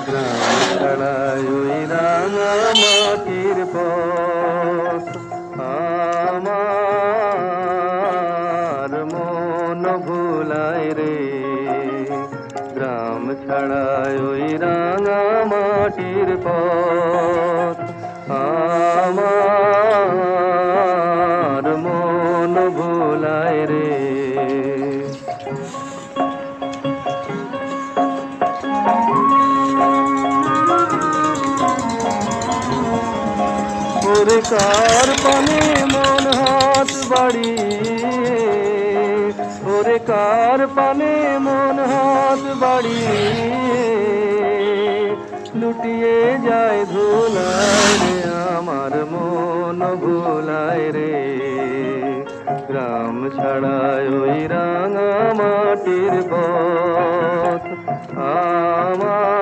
গ্রাম ছাড়াই ওই রাঙা মাটির পথ আমার মন ভুলায় রে। গ্রাম ছাড়াই ওই রাঙা মাটির পথ আমার মন ভুলায় রে। ওরে কার পানে মন হাত বাড়িয়ে, ওরে কার পানে মন হাত বাড়িয়ে লুটিয়ে যায় ধুলায় রে। আমার মন ভুলায় রে। গ্রাম ছাড়ায় ওই রাঙা মাটির পথ আমার